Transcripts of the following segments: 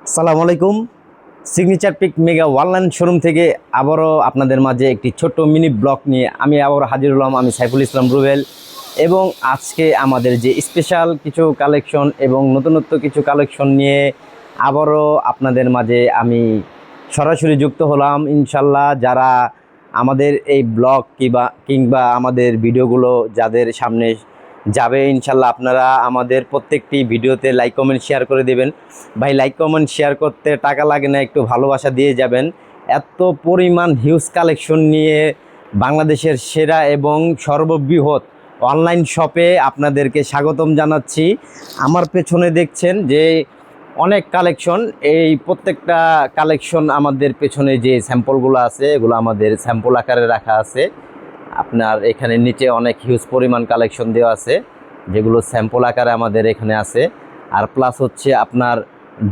আসসালামু আলাইকুম। Signature peak mega online showroom থেকে আবারও আপনাদের মাঝে একটি ছোট্ট মিনি ব্লগ নিয়ে আমি আবারও হাজির হলাম। আমি সাইফুল ইসলাম রুবেল এবং আজকে আমাদের যে স্পেশাল কিছু কালেকশন এবং নতুনত্ব কিছু কালেকশন নিয়ে আবারও আপনাদের মাঝে আমি সরাসরি যুক্ত হলাম। ইনশাল্লাহ যারা আমাদের এই ব্লগ কিংবা আমাদের ভিডিওগুলো যাদের সামনে যাবে, ইনশাল্লাহ আপনারা আমাদের প্রত্যেকটি ভিডিওতে লাইক কমেন্ট শেয়ার করে দেবেন। ভাই, লাইক কমেন্ট শেয়ার করতে টাকা লাগে না, একটু ভালোবাসা দিয়ে যাবেন। এত পরিমাণ হিউজ কালেকশন নিয়ে বাংলাদেশের সেরা এবং সর্ববৃহৎ অনলাইন শপে আপনাদেরকে স্বাগতম জানাচ্ছি। আমার পেছনে দেখছেন যে অনেক কালেকশন, এই প্রত্যেকটা কালেকশন আমাদের পেছনে যে স্যাম্পলগুলো আছে এগুলো আমাদের স্যাম্পল আকারে রাখা আছে। আপনার এখানে নিচে অনেক হিউজ পরিমাণ কালেকশন দেওয়া আছে যেগুলো স্যাম্পল আকারে আমাদের এখানে আছে। আর প্লাস হচ্ছে আপনার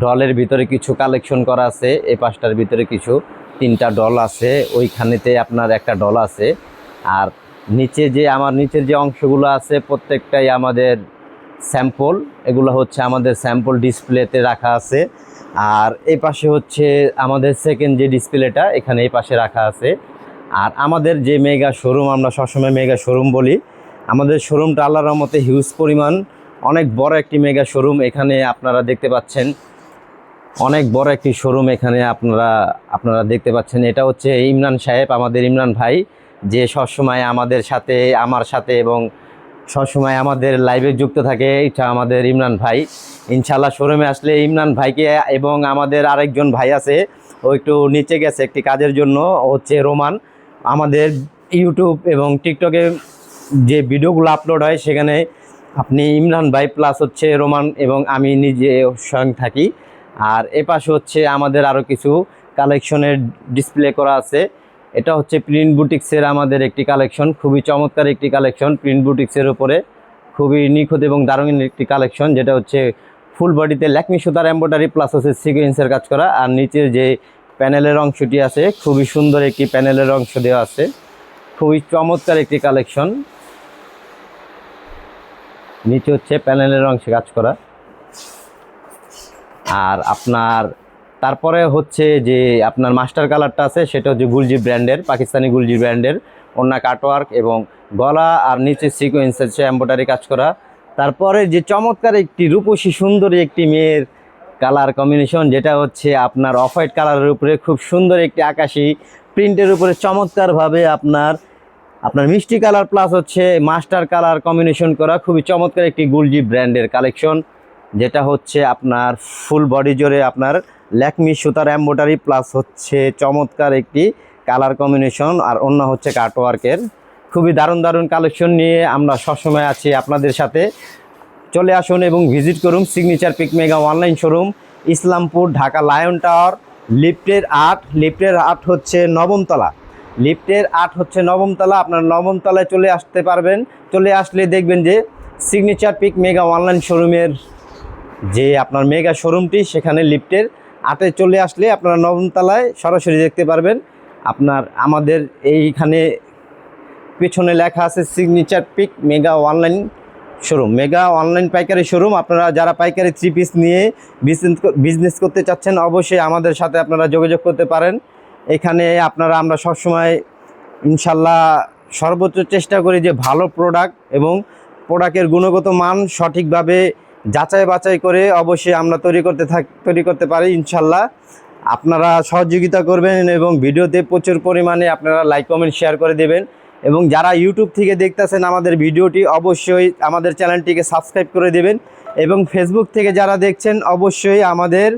ডলের ভিতরে কিছু কালেকশন করা আছে, এই পাঁচটার ভিতরে কিছু 3টা ডল আছে, ওইখানেতে আপনার একটা ডল আছে। আর নিচে যে আমার নিচের যে অংশগুলো আছে প্রত্যেকটাই আমাদের স্যাম্পল, এগুলো হচ্ছে আমাদের স্যাম্পল ডিসপ্লেতে রাখা আছে। আর এই পাশে হচ্ছে আমাদের সেকেন্ড যে ডিসপ্লেটা এখানে এই পাশে রাখা আছে। আর আমাদের যে মেগা শোরুম, আমরা সবসময় মেগা শোরুম বলি, আমাদের শোরুমটা আল্লাহর রহমতে হিউজ পরিমাণ অনেক বড় একটি মেগা শোরুম। এখানে আপনারা দেখতে পাচ্ছেন অনেক বড় একটি শোরুম এখানে আপনারা দেখতে পাচ্ছেন। এটা হচ্ছে ইমরান সাহেব, আমাদের ইমরান ভাই, যে সবসময় আমাদের সাথে আমার সাথে এবং সবসময় আমাদের লাইভে যুক্ত থাকে। এটা আমাদের ইমরান ভাই। ইনশাল্লাহ শোরুমে আসলে ইমরান ভাইকে এবং আমাদের আরেকজন ভাই আছে, ও একটু নিচে গেছে একটি কাজের জন্য, হচ্ছে রোমান। আমাদের ইউটিউব এবং টিকটকে যে ভিডিওগুলো আপলোড হয় সেখানে আপনি ইমরান ভাই প্লাস হচ্ছে রোমান এবং আমি নিজে স্বয়ং থাকি। আর এ পাশে হচ্ছে আমাদের আরও কিছু কালেকশনের ডিসপ্লে করা আছে। এটা হচ্ছে প্রিন্ট বুটিক্সের আমাদের একটি কালেকশন, খুবই চমৎকার একটি কালেকশন। প্রিন্ট বুটিক্সের উপরে খুবই নিখুঁত এবং দারুণ একটি কালেকশন, যেটা হচ্ছে ফুল বডিতে ল্যাকমি সুতার এমব্রয়ডারি প্লাস হচ্ছে সিকোয়েন্সের কাজ করা। আর নিচের যে প্যানেলের অংশটি আছে খুবই সুন্দর একটি প্যানেলের অংশ দেওয়া আছে, খুবই চমৎকার একটি কালেকশন। নিচে হচ্ছে প্যানেলের অংশে কাজ করা। আর আপনার তারপরে হচ্ছে যে আপনার মাস্টার কালারটা আছে সেটা হচ্ছে গুলজি ব্র্যান্ডের, পাকিস্তানি গুলজি ব্র্যান্ডের ওড়না কাটওয়ার্ক এবং গলা আর নিচে সিকোয়েন্সের এমব্রয়ডারি কাজ করা। তারপরে যে চমৎকার একটি রূপসী সুন্দরী একটি মেয়ের কালার কম্বিনেশন, যেটা হচ্ছে আপনার অফ হোয়াইট কালারের উপরে খুব সুন্দর একটি আকাশি প্রিন্টের উপরে চমৎকারভাবে আপনার মিষ্টি কালার প্লাস হচ্ছে মাস্টার কালার কম্বিনেশন করা খুবই চমৎকার একটি গুলজি ব্র্যান্ডের কালেকশন, যেটা হচ্ছে আপনার ফুল বডি জুড়ে আপনার ল্যাকমি সুতার এমব্রয়ডারি প্লাস হচ্ছে চমৎকার একটি কালার কম্বিনেশন। আর অন্য হচ্ছে কাটওয়ার্কের খুবই দারুণ দারুণ কালেকশন নিয়ে আমরা সবসময় আছি আপনাদের সাথে। চলে আসুন এবং ভিজিট করুন signature peak mega online showroom, Islampur, Dhaka Lion Tower, লিফটের 8 হচ্ছে নবমতলা। লিফটের 8 হচ্ছে নবমতলা। আপনার নবমতলায় চলে আসতে পারবেন। চলে আসলে দেখবেন যে সিগনেচার পিক মেগা অনলাইন শোরুমের যে আপনার মেগা শোরুমটি সেখানে লিফটের 8-এ চলে আসলে আপনারা নবমতলায় সরাসরি দেখতে পারবেন। আপনার আমাদের এইখানে পেছনে লেখা আছে signature peak mega online showroom, mega online পাইকারি শোরুম। আপনারা যারা পাইকারি 3 পিস নিয়ে বিজনেস করতে চাচ্ছেন অবশ্যই আমাদের সাথে আপনারা যোগাযোগ করতে পারেন। এখানে আমরা সবসময় ইনশাল্লাহ সর্বোচ্চ চেষ্টা করি যে ভালো প্রোডাক্ট এবং প্রোডাক্টের গুণগত মান সঠিকভাবে যাচাই বাছাই করে অবশ্যই আমরা তৈরি করতে পারি। ইনশাল্লাহ আপনারা সহযোগিতা করবেন এবং ভিডিওতে প্রচুর পরিমাণে আপনারা লাইক কমেন্ট শেয়ার করে দেবেন। এবং যারা ইউটিউব থেকে দেখতেছেন আমাদের ভিডিওটি অবশ্যই আমাদের চ্যানেলটিকে সাবস্ক্রাইব করে দেবেন। এবং ফেসবুক থেকে যারা দেখছেন অবশ্যই আমাদের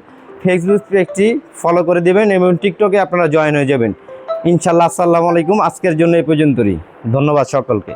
ফেসবুক পেজটি ফলো করে দেবেন এবং টিকটকে আপনারা জয়েন হয়ে যাবেন। ইনশাল্লাহ। আসসালামু আলাইকুম। আজকের জন্য এই পর্যন্তই। ধন্যবাদ সকলকে।